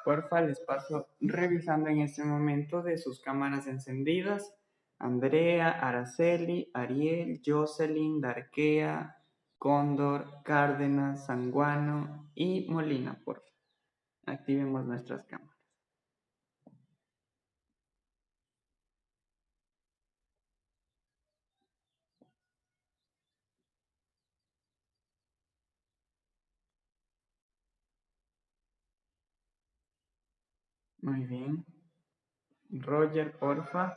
Porfa, les paso revisando en este momento de sus cámaras encendidas. Andrea, Araceli, Ariel, Jocelyn, Darkea, Cóndor, Cárdenas, Sanguano y Molina, porfa. Activemos nuestras cámaras. Muy bien. Roger, porfa.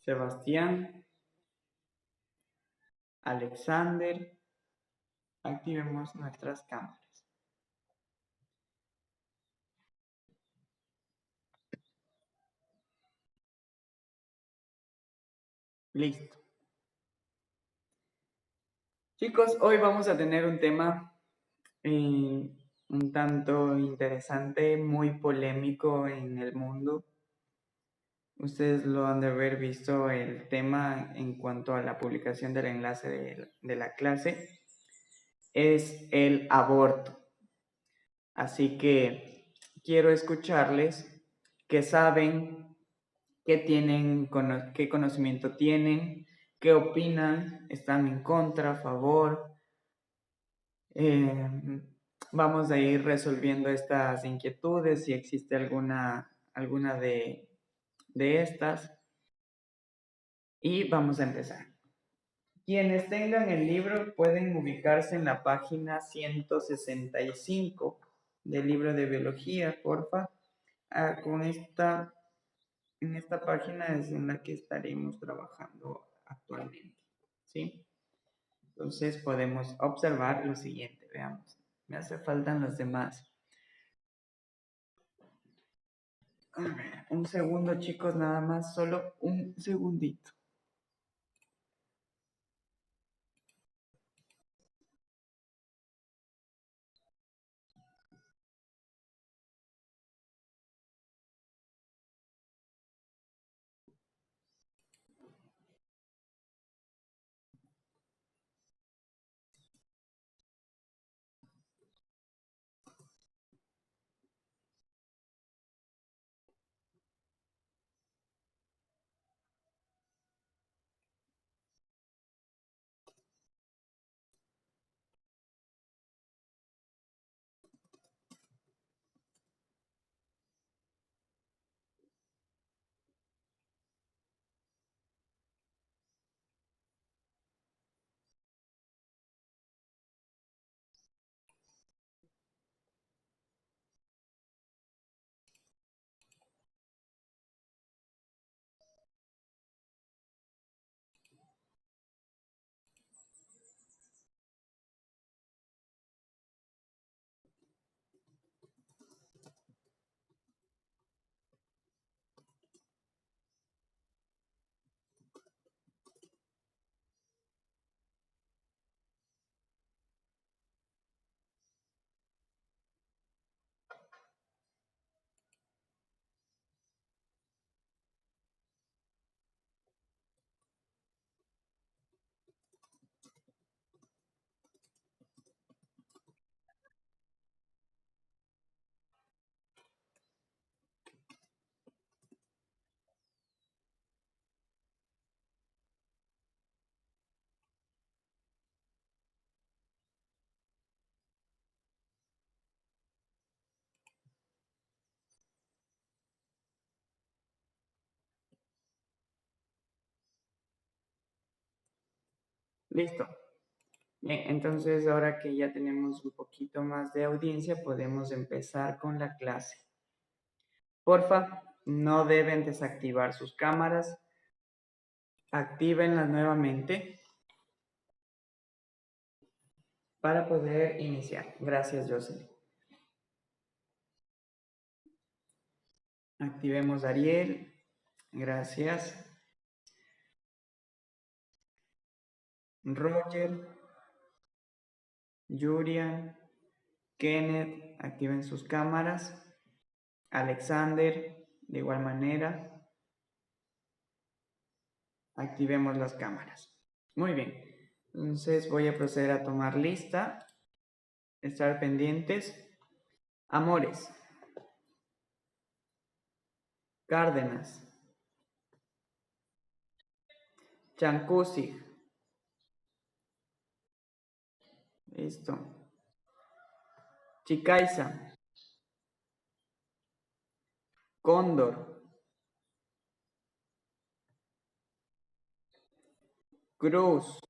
Sebastián. Alexander. Activemos nuestras cámaras. Listo. Chicos, hoy vamos a tener un tema un tanto interesante, muy polémico en el mundo. Ustedes lo han de haber visto el tema en cuanto a la publicación del enlace de la clase. Es el aborto. Así que quiero escucharles qué saben, qué conocimiento tienen, qué opinan, están en contra, a favor. Vamos a ir resolviendo estas inquietudes, si existe alguna de estas. Y vamos a empezar. Quienes tengan el libro pueden ubicarse en la página 165 del libro de biología, porfa. En esta página es en la que estaremos trabajando actualmente, ¿sí? Entonces podemos observar lo siguiente, veamos. Me hace falta los demás. A ver, un segundo, chicos, nada más, solo un segundito. Listo. Bien, entonces ahora que ya tenemos un poquito más de audiencia, podemos empezar con la clase. Porfa, no deben desactivar sus cámaras. Actívenlas nuevamente para poder iniciar. Gracias, Jocelyn. Activemos a Ariel. Gracias. Roger. Julian. Kenneth, activen sus cámaras. Alexander, de igual manera. Activemos las cámaras. Muy bien. Entonces voy a proceder a tomar lista. Estar pendientes. Amores, Cárdenas. Chancusi. Listo. Chicaiza. Cóndor. Cruz.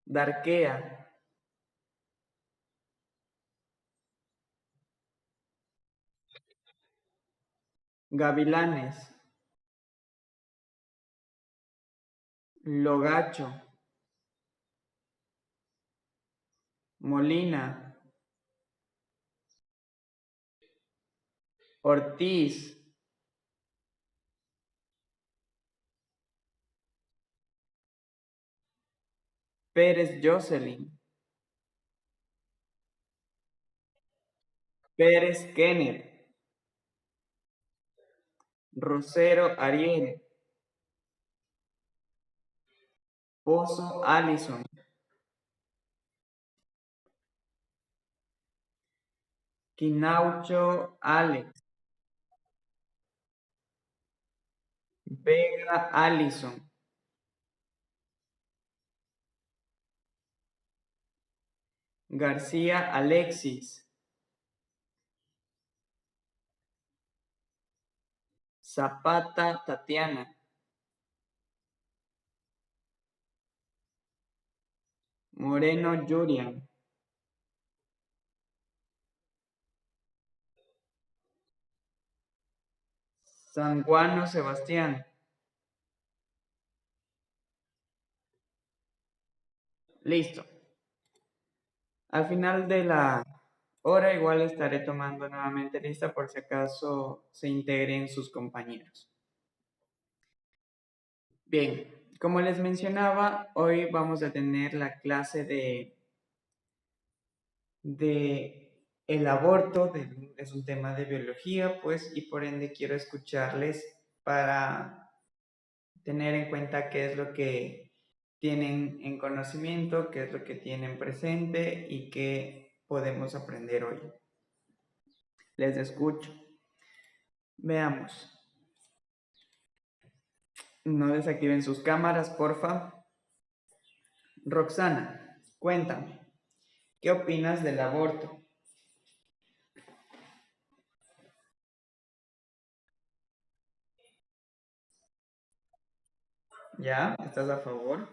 Darquea. Gavilanes. Logacho. Molina. Ortiz. Pérez Jocelyn. Pérez Kenneth. Rosero Ariel. Pozo Allison. Quinaucho Alex. Vega Allison. García Alexis. Zapata Tatiana. Moreno Julian. Sanguano Sebastián. Listo. Al final de la hora igual estaré tomando nuevamente lista por si acaso se integren sus compañeros. Bien, como les mencionaba, hoy vamos a tener la clase de el aborto, es un tema de biología, pues, y por ende quiero escucharles para tener en cuenta qué es lo que tienen en conocimiento, qué es lo que tienen presente y qué podemos aprender hoy. Les escucho. Veamos. No desactiven sus cámaras, porfa. Roxana, cuéntame, ¿qué opinas del aborto? ¿Ya? ¿Estás a favor?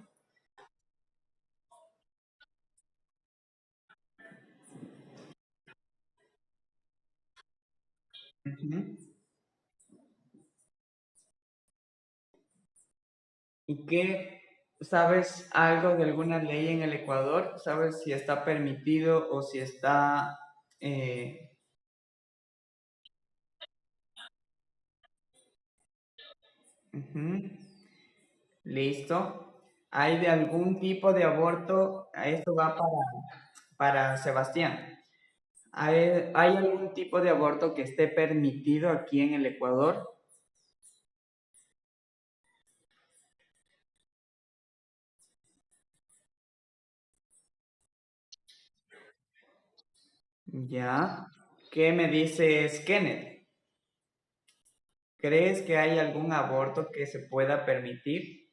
Ujú. ¿Y qué? ¿Sabes algo de alguna ley en el Ecuador? ¿Sabes si está permitido o si está... ujú. Listo. ¿Hay de algún tipo de aborto? Esto va para Sebastián. ¿Hay algún tipo de aborto que esté permitido aquí en el Ecuador? Ya. ¿Qué me dices, Kenneth? ¿Crees que hay algún aborto que se pueda permitir?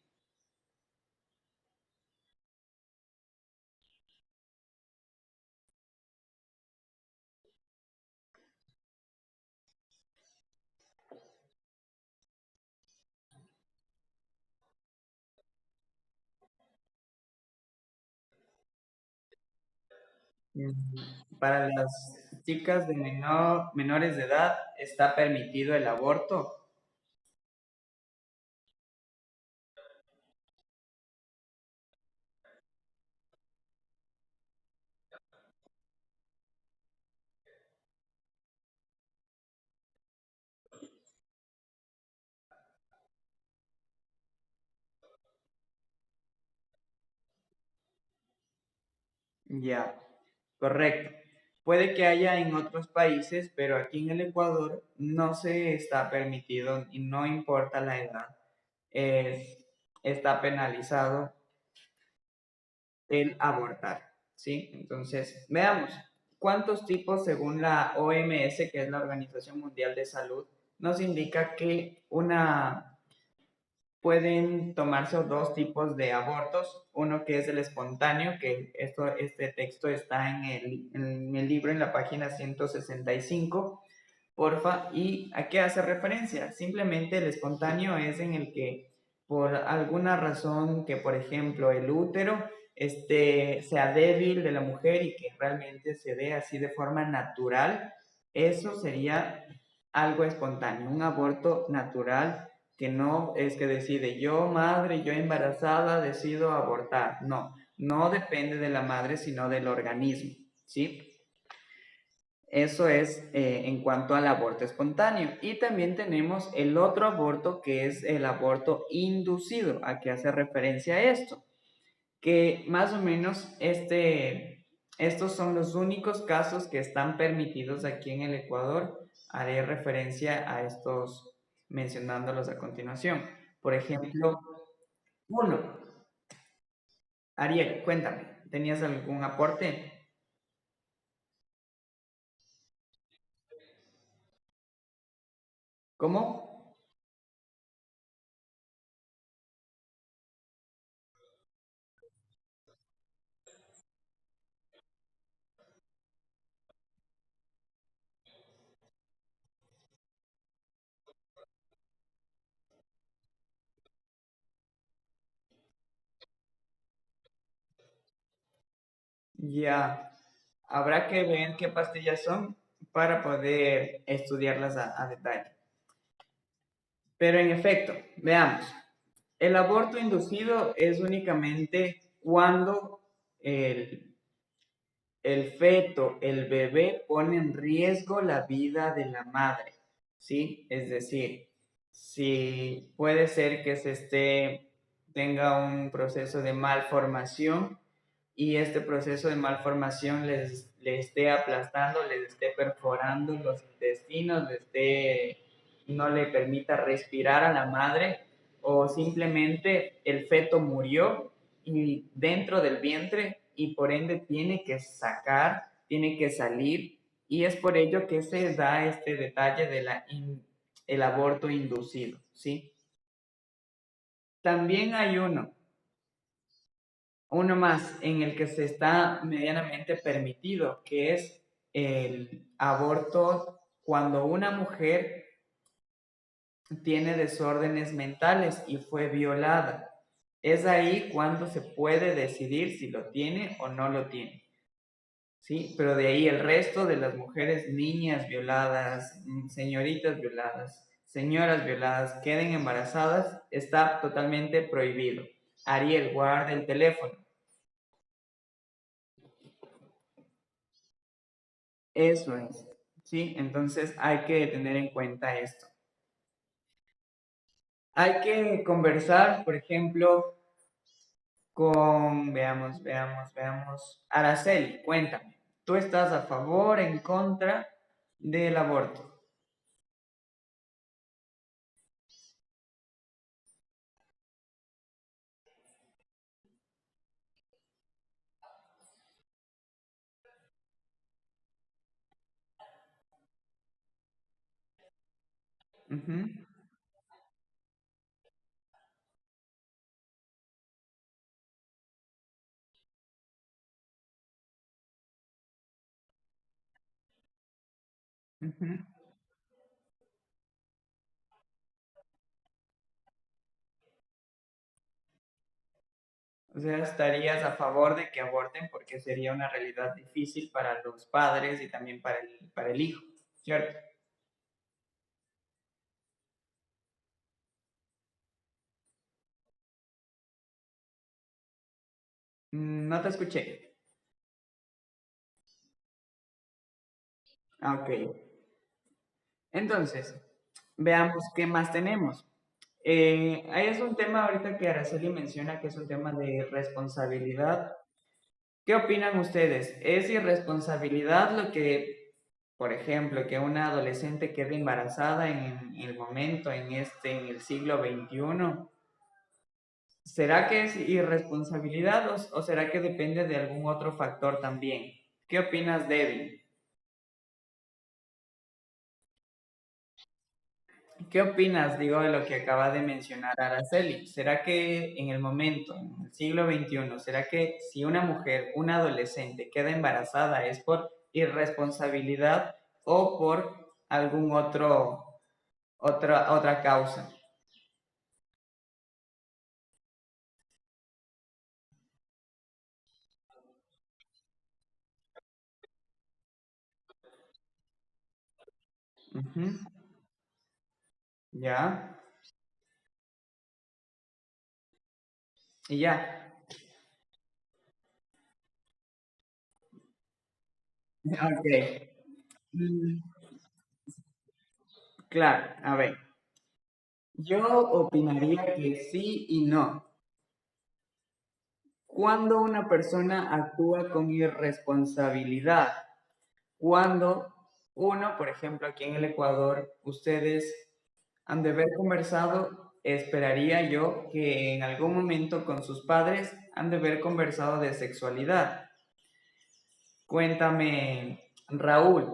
Para las chicas de menores de edad, ¿está permitido el aborto? Ya, correcto. Puede que haya en otros países, pero aquí en el Ecuador no se está permitido y no importa la edad. Está penalizado el abortar, ¿sí? Entonces, veamos. cuántos tipos según la OMS, que es la Organización Mundial de Salud, nos indica que pueden tomarse dos tipos de abortos, uno que es el espontáneo, que este texto está en el libro en la página 165, porfa, ¿y a qué hace referencia? Simplemente el espontáneo es en el que por alguna razón que, por ejemplo, el útero sea débil de la mujer y que realmente se dé así de forma natural, eso sería algo espontáneo, un aborto natural que no es que decide yo madre, yo embarazada decido abortar, no, no depende de la madre sino del organismo, ¿sí? Eso es en cuanto al aborto espontáneo. Y también tenemos el otro aborto que es el aborto inducido. ¿A qué hace referencia esto? Que más o menos estos son los únicos casos que están permitidos aquí en el Ecuador. Haré referencia a estos mencionándolos a continuación. Por ejemplo, uno. Ariel, cuéntame, ¿tenías algún aporte? ¿Cómo? Ya, habrá que ver qué pastillas son para poder estudiarlas a detalle. Pero en efecto, veamos, el aborto inducido es únicamente cuando el, el feto, el bebé, pone en riesgo la vida de la madre, ¿sí? Es decir, si puede ser que tenga un proceso de malformación y este proceso de malformación le esté aplastando, le esté perforando los intestinos, no le permita respirar a la madre o simplemente el feto murió y dentro del vientre y por ende tiene que sacar, tiene que salir y es por ello que se da este detalle de el aborto inducido, ¿sí? También hay uno más en el que se está medianamente permitido, que es el aborto cuando una mujer tiene desórdenes mentales y fue violada. Es ahí cuando se puede decidir si lo tiene o no lo tiene. ¿Sí? Pero de ahí el resto de las mujeres, niñas violadas, señoritas violadas, señoras violadas, queden embarazadas, está totalmente prohibido. Ariel, guarda el teléfono. Eso es, ¿sí? Entonces hay que tener en cuenta esto. Hay que conversar, por ejemplo, veamos. Araceli, cuéntame, ¿tú estás a favor, en contra del aborto? Ujú, ujú. O sea, estarías a favor de que aborten porque sería una realidad difícil para los padres y también para el hijo, ¿cierto? No te escuché. Ah, ok. Entonces, veamos qué más tenemos. Ahí es un tema ahorita que Araceli menciona que es un tema de responsabilidad. ¿Qué opinan ustedes? ¿Es irresponsabilidad lo que, por ejemplo, que una adolescente quede embarazada en el momento, en el siglo XXI? ¿Será que es irresponsabilidad o será que depende de algún otro factor también? ¿Qué opinas, Debbie? ¿Qué opinas, digo, de lo que acaba de mencionar Araceli? ¿Será que en el momento, en el siglo XXI, será que si una mujer, una adolescente, queda embarazada es por irresponsabilidad o por algún otra causa? Ujú. Ya, y ya. Ok. Mm, claro, a ver, yo opinaría que sí y no. Cuando una persona actúa con irresponsabilidad, cuando uno, por ejemplo, aquí en el Ecuador, ustedes han de haber conversado, esperaría yo que en algún momento con sus padres han de haber conversado de sexualidad. Cuéntame, Raúl,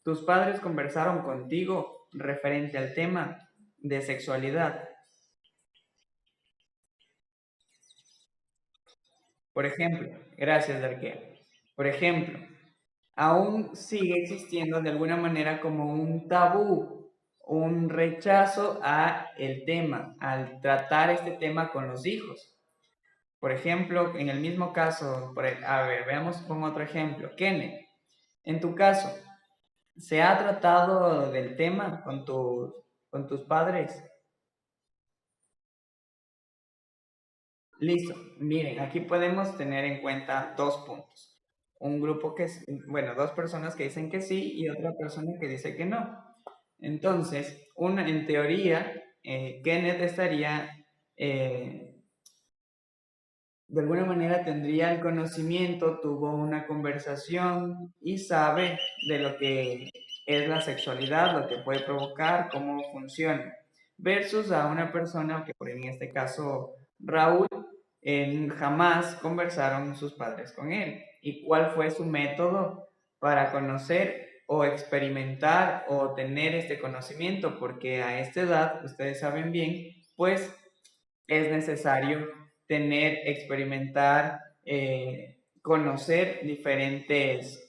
¿tus padres conversaron contigo referente al tema de sexualidad? Por ejemplo, gracias, Darquea. Por ejemplo, aún sigue existiendo de alguna manera como un tabú, un rechazo a el tema, al tratar este tema con los hijos. Por ejemplo, en el mismo caso, a ver, veamos con otro ejemplo. Kenneth, en tu caso, ¿se ha tratado del tema con tus padres? Listo. Miren, aquí podemos tener en cuenta dos puntos. Un grupo que es, bueno, dos personas que dicen que sí y otra persona que dice que no. Entonces, en teoría, Kenneth estaría eh, de alguna manera tendría el conocimiento, tuvo una conversación y sabe de lo que es la sexualidad, lo que puede provocar, cómo funciona, versus a una persona que, por en este caso, Raúl, jamás conversaron sus padres con él. ¿Y cuál fue su método para conocer o experimentar o tener este conocimiento? Porque a esta edad, ustedes saben bien, pues es necesario tener, experimentar, conocer diferentes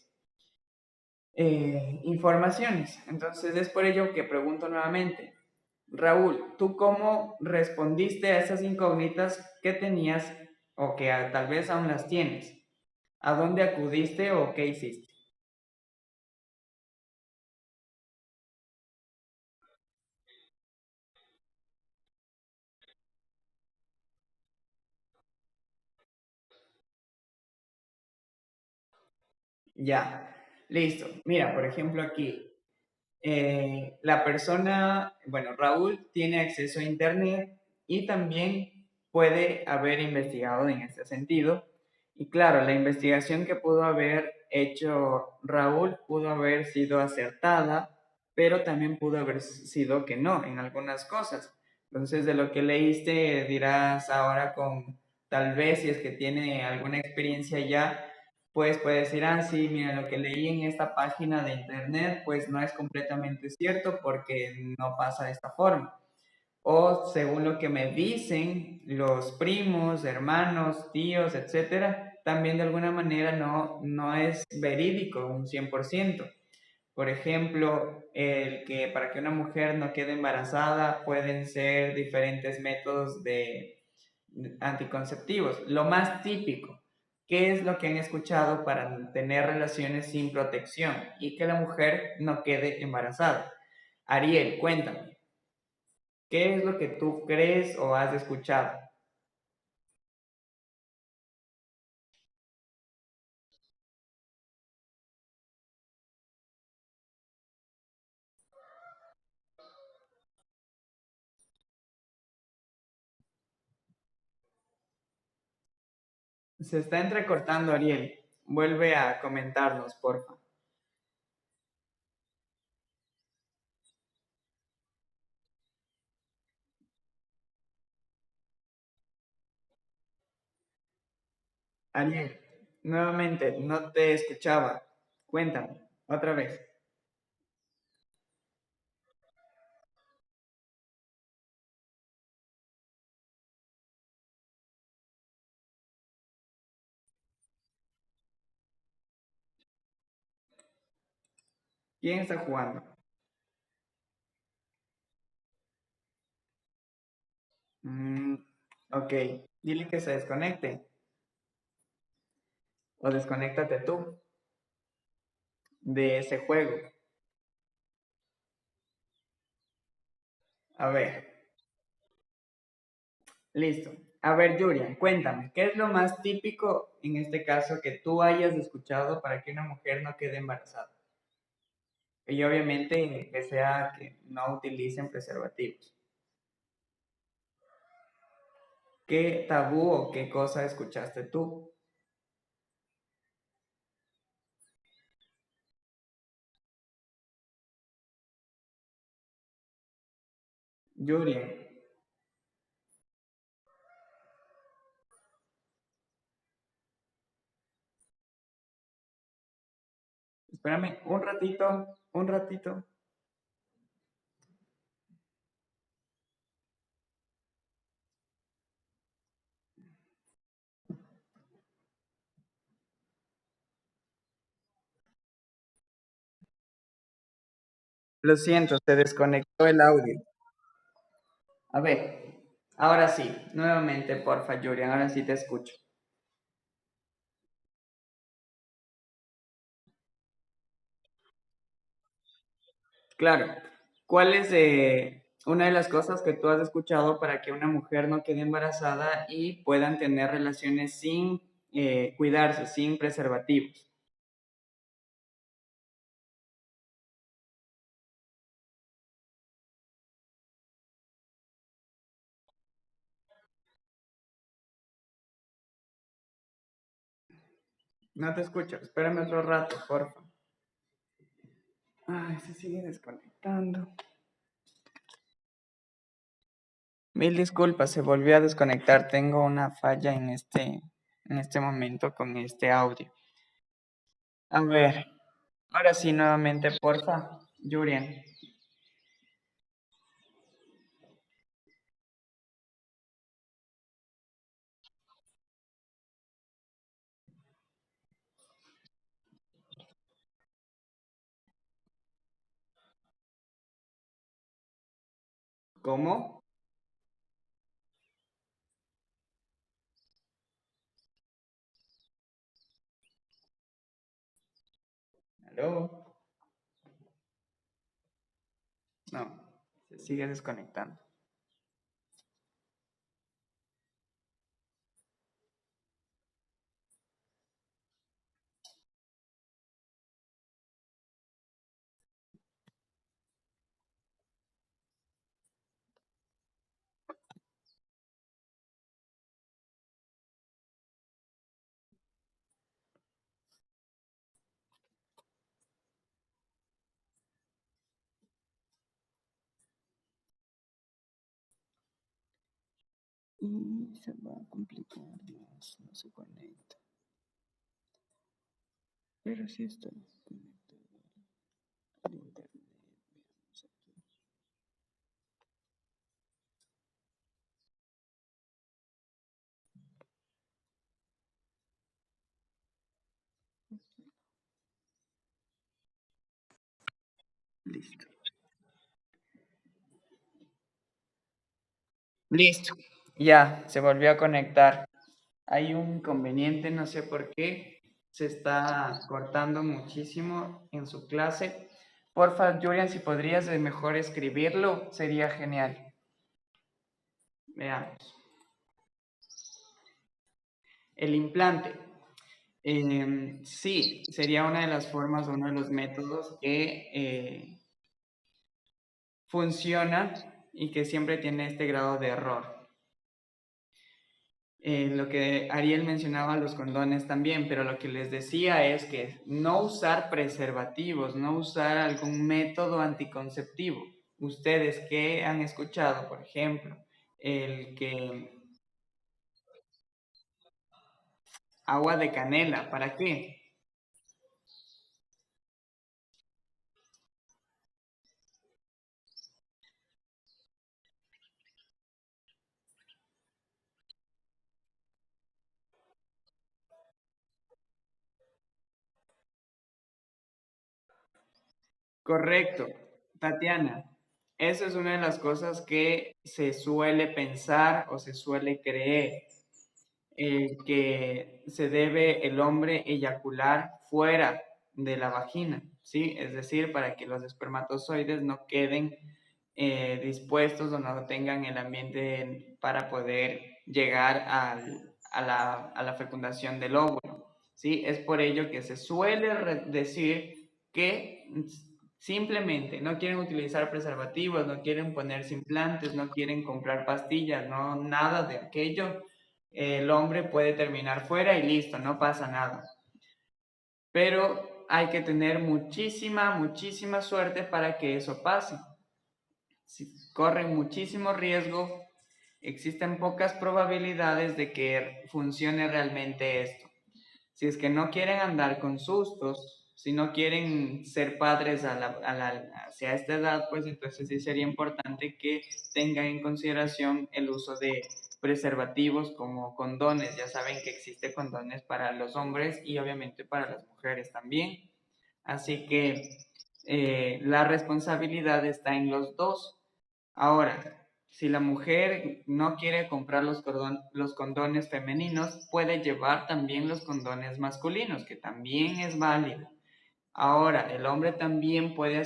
informaciones. Entonces es por ello que pregunto nuevamente, Raúl, ¿tú cómo respondiste a esas incógnitas que tenías o que tal vez aún las tienes? ¿A dónde acudiste o qué hiciste? Ya, listo. Mira, por ejemplo aquí, la persona, bueno, Raúl tiene acceso a Internet y también puede haber investigado en este sentido. Y claro, la investigación que pudo haber hecho Raúl pudo haber sido acertada, pero también pudo haber sido que no en algunas cosas. Entonces, de lo que leíste, dirás ahora con tal vez si es que tiene alguna experiencia ya, pues puede decir, ah, sí, mira, lo que leí en esta página de internet, pues no es completamente cierto porque no pasa de esta forma. O según lo que me dicen los primos, hermanos, tíos, etcétera, también de alguna manera no es verídico un 100%. Por ejemplo, el que para que una mujer no quede embarazada pueden ser diferentes métodos de anticonceptivos. Lo más típico, ¿qué es lo que han escuchado para tener relaciones sin protección y que la mujer no quede embarazada? Ariel, cuéntame, ¿qué es lo que tú crees o has escuchado? Se está entrecortando, Ariel. Vuelve a comentarnos, porfa. Ariel, nuevamente, no te escuchaba. Cuéntame, otra vez. ¿Quién está jugando? Mm, ok, dile que se desconecte o desconéctate tú de ese juego. A ver, listo. A ver, Julian, cuéntame, ¿qué es lo más típico en este caso que tú hayas escuchado para que una mujer no quede embarazada? Y obviamente que sea que no utilicen preservativos. ¿Qué tabú o qué cosa escuchaste tú, Julian? Espérame un ratito, un ratito. Lo siento, se desconectó el audio. A ver, ahora sí, nuevamente, porfa, Julian, ahora sí te escucho. Claro, ¿cuál es una de las cosas que tú has escuchado para que una mujer no quede embarazada y puedan tener relaciones sin cuidarse, sin preservativos? No te escucho, espérame otro rato, porfa. Ay, se sigue desconectando. Mil disculpas, se volvió a desconectar. Tengo una falla en este momento con este audio. A ver, ahora sí, nuevamente, porfa, Julian. ¿Cómo? ¿Aló? No, se sigue desconectando. Y se va a complicar más, no se conecta. Pero sí está conectado al internet. Veamos aquí. Listo. Listo. Ya, se volvió a conectar. Hay un inconveniente, no sé por qué. Se está cortando muchísimo en su clase. Porfa, Julian, si podrías mejor escribirlo, sería genial. Veamos. El implante. Sí, sería una de las formas, uno de los métodos que funciona y que siempre tiene este grado de error. Lo que Ariel mencionaba, los condones también, pero lo que les decía es que no usar preservativos, no usar algún método anticonceptivo. Ustedes que han escuchado, por ejemplo, el que agua de canela, ¿para qué? Correcto, Tatiana. Eso es una de las cosas que se suele pensar o se suele creer, que se debe el hombre eyacular fuera de la vagina, ¿sí? Es decir, para que los espermatozoides no queden dispuestos o no tengan el ambiente para poder llegar a la fecundación del óvulo, ¿sí? Es por ello que se suele decir que simplemente no quieren utilizar preservativos, no quieren ponerse implantes, no quieren comprar pastillas, no nada de aquello. El hombre puede terminar fuera y listo, no pasa nada. Pero hay que tener muchísima, muchísima suerte para que eso pase. Si corren muchísimo riesgo, existen pocas probabilidades de que funcione realmente esto. Si es que no quieren andar con sustos, si no quieren ser padres hacia esta edad, pues entonces sí sería importante que tengan en consideración el uso de preservativos como condones. Ya saben que existe condones para los hombres y obviamente para las mujeres también. Así que la responsabilidad está en los dos. Ahora, si la mujer no quiere comprar los condones femeninos, puede llevar también los condones masculinos, que también es válido. Ahora, el hombre también puede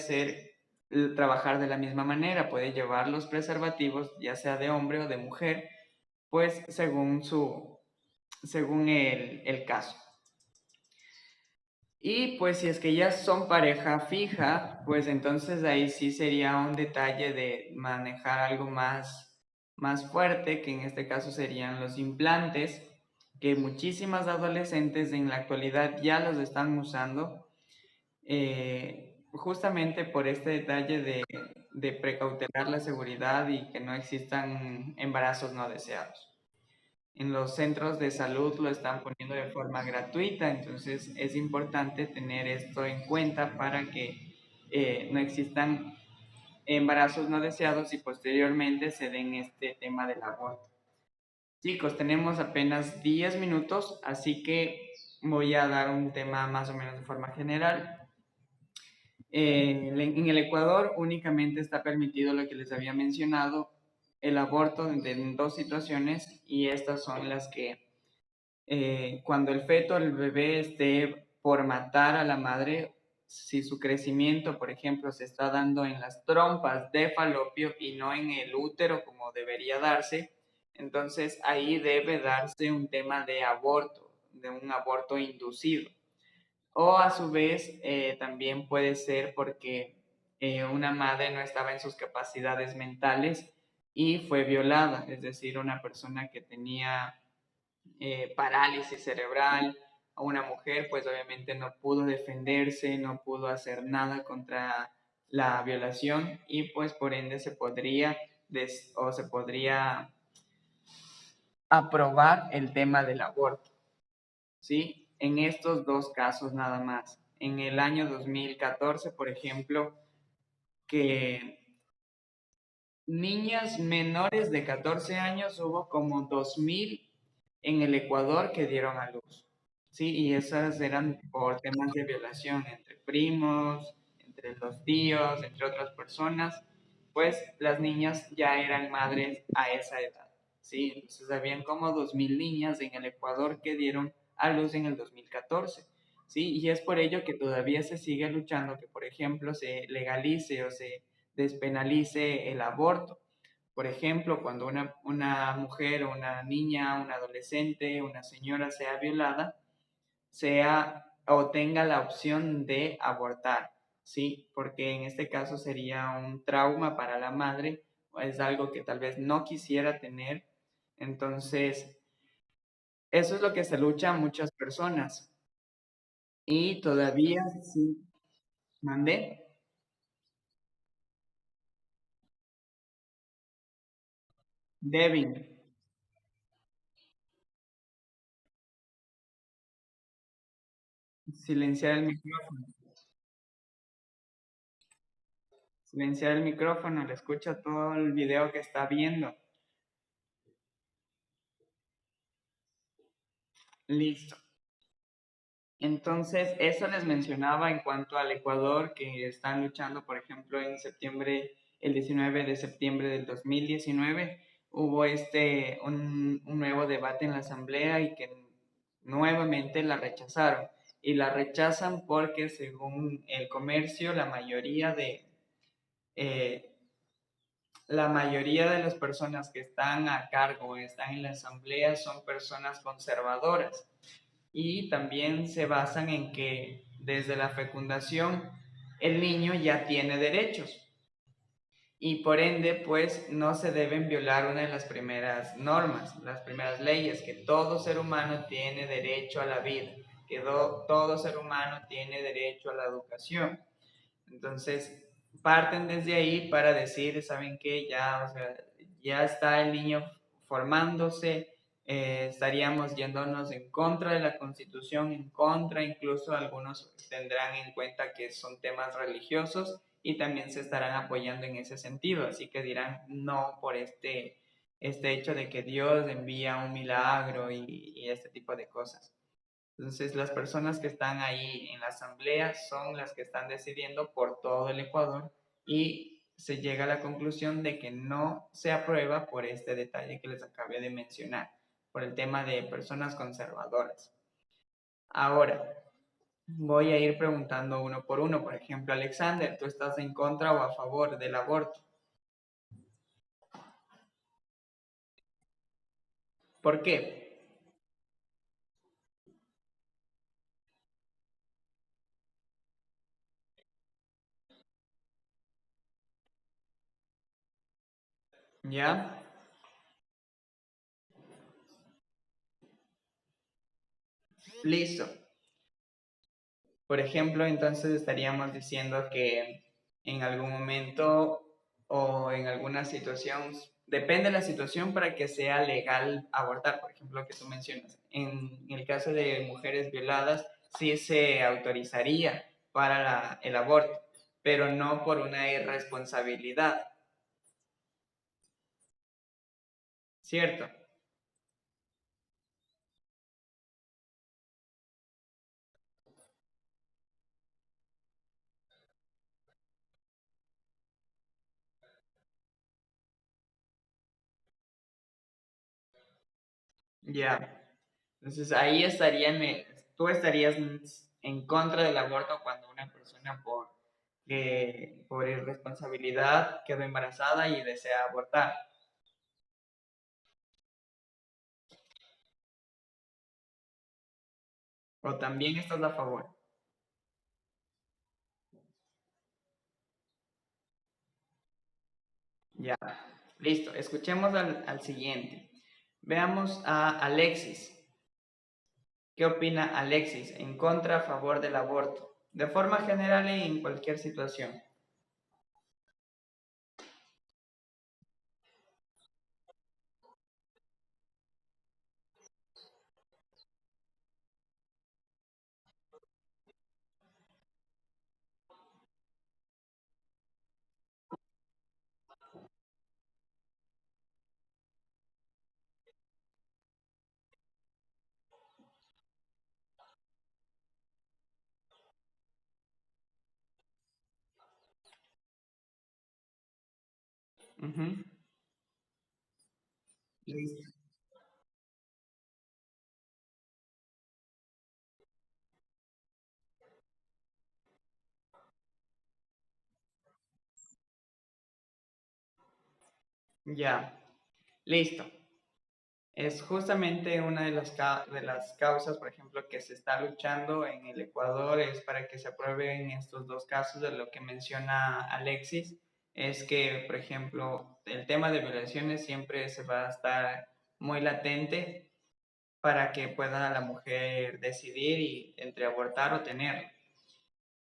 trabajar de la misma manera, puede llevar los preservativos, ya sea de hombre o de mujer, pues según el caso. Y pues si es que ya son pareja fija, pues entonces ahí sí sería un detalle de manejar algo más fuerte, que en este caso serían los implantes, que muchísimas adolescentes en la actualidad ya los están usando, justamente por este detalle de precautelar la seguridad y que no existan embarazos no deseados. En los centros de salud lo están poniendo de forma gratuita, entonces es importante tener esto en cuenta para que no existan embarazos no deseados y posteriormente se den este tema del aborto. Chicos, tenemos apenas 10 minutos, así que voy a dar un tema más o menos de forma general. En el Ecuador únicamente está permitido lo que les había mencionado, el aborto en dos situaciones, y estas son las que cuando el feto, el bebé esté por matar a la madre, si su crecimiento, por ejemplo, se está dando en las trompas de falopio y no en el útero como debería darse, entonces ahí debe darse un tema de aborto, de un aborto inducido. O a su vez también puede ser porque una madre no estaba en sus capacidades mentales y fue violada, es decir, una persona que tenía parálisis cerebral, a una mujer pues obviamente no pudo defenderse, no pudo hacer nada contra la violación y pues por ende se podría aprobar el tema del aborto, ¿sí? En estos dos casos nada más. En el año 2014, por ejemplo, que niñas menores de 14 años hubo como 2000 en el Ecuador que dieron a luz. Sí, y esas eran por temas de violación entre primos, entre los tíos, entre otras personas, pues las niñas ya eran madres a esa edad. Sí, entonces habían como 2000 niñas en el Ecuador que dieron a luz en el 2014. Sí, y es por ello que todavía se sigue luchando que, por ejemplo, se legalice o se despenalice el aborto. Por ejemplo, cuando una mujer o una niña, una adolescente, una señora sea violada, sea o tenga la opción de abortar, ¿sí? Porque en este caso sería un trauma para la madre, es algo que tal vez no quisiera tener. Entonces, eso es lo que se lucha muchas personas. Y todavía, sí, mandé, Devin, silenciar el micrófono. Silenciar el micrófono, le escucha todo el video que está viendo. Listo. Entonces, eso les mencionaba en cuanto al Ecuador, que están luchando, por ejemplo, en septiembre, el 19 de septiembre del 2019, hubo un nuevo debate en la Asamblea y que nuevamente la rechazaron. Y la rechazan porque, según el comercio, eh, la mayoría de las personas que están a cargo, están en la Asamblea, son personas conservadoras y también se basan en que desde la fecundación el niño ya tiene derechos y por ende pues no se deben violar una de las primeras normas, las primeras leyes, que todo ser humano tiene derecho a la vida, que todo ser humano tiene derecho a la educación. Entonces, parten desde ahí para decir, ¿saben qué? Ya, o sea, ya está el niño formándose, estaríamos yéndonos en contra de la Constitución, en contra, incluso algunos tendrán en cuenta que son temas religiosos y también se estarán apoyando en ese sentido, así que dirán no por este hecho de que Dios envía un milagro y este tipo de cosas. Entonces, las personas que están ahí en la asamblea son las que están decidiendo por todo el Ecuador y se llega a la conclusión de que no se aprueba por este detalle que les acabé de mencionar, por el tema de personas conservadoras. Ahora, voy a ir preguntando uno por uno. Por ejemplo, Alexander, ¿tú estás en contra o a favor del aborto? ¿Por qué? ¿Ya? Listo. Por ejemplo, entonces estaríamos diciendo que en algún momento o en alguna situación, depende de la situación para que sea legal abortar, por ejemplo, lo que tú mencionas. En el caso de mujeres violadas, sí se autorizaría para el aborto, pero no por una irresponsabilidad, ¿cierto? Ya. Entonces ahí tú estarías en contra del aborto cuando una persona por irresponsabilidad quedó embarazada y desea abortar. O también estás a favor. Ya. Listo. Escuchemos al siguiente. Veamos a Alexis. ¿Qué opina Alexis? ¿En contra, a favor del aborto? De forma general y en cualquier situación. Ujú. Listo. Ya. Listo. Es justamente una de las causas, por ejemplo, que se está luchando en el Ecuador, es para que se aprueben estos dos casos de lo que menciona Alexis, es que, por ejemplo, el tema de violaciones siempre se va a estar muy latente para que pueda la mujer decidir entre abortar o tener.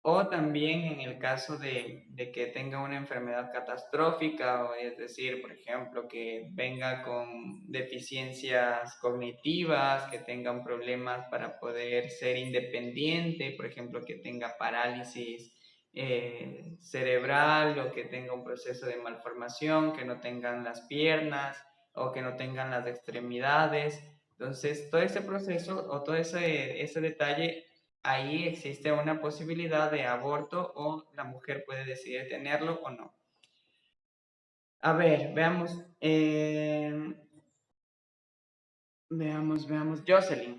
O también en el caso de que tenga una enfermedad catastrófica, o es decir, por ejemplo, que venga con deficiencias cognitivas, que tenga problemas para poder ser independiente, por ejemplo, que tenga parálisis cerebral o que tenga un proceso de malformación, que no tengan las piernas o que no tengan las extremidades. Entonces, todo ese proceso o todo ese detalle ahí existe una posibilidad de aborto o la mujer puede decidir tenerlo o no. A ver, veamos. Veamos. Jocelyn,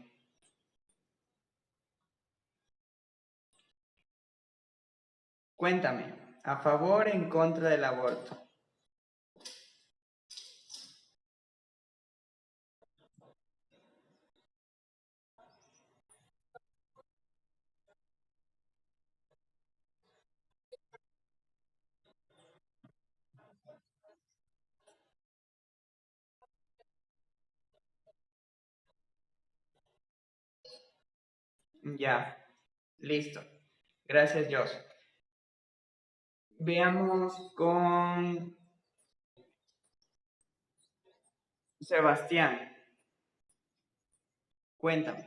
cuéntame, ¿a favor o en contra del aborto? Ya, listo. Gracias, Josh. Veamos con Sebastián. Cuéntame,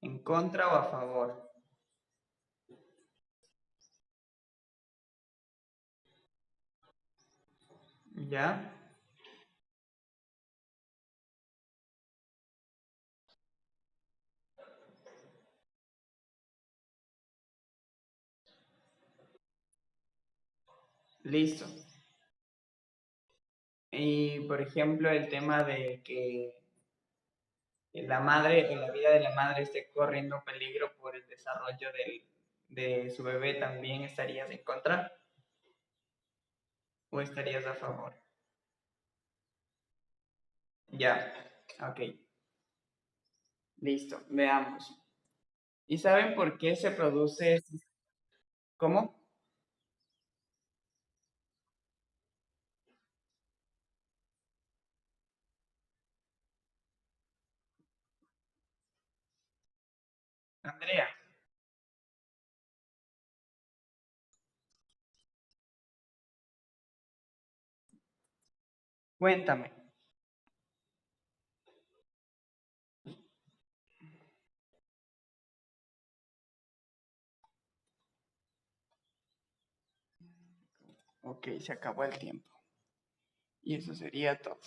¿en contra o a favor? ¿Ya? Listo. Y por ejemplo, el tema de que la madre o la vida de la madre esté corriendo peligro por el desarrollo de su bebé, ¿también estarías en contra o estarías a favor? Ya, ok, listo, veamos. ¿Y saben por qué se produce? ¿Cómo? Andrea, cuéntame. Ok, se acabó el tiempo. Y eso sería todo.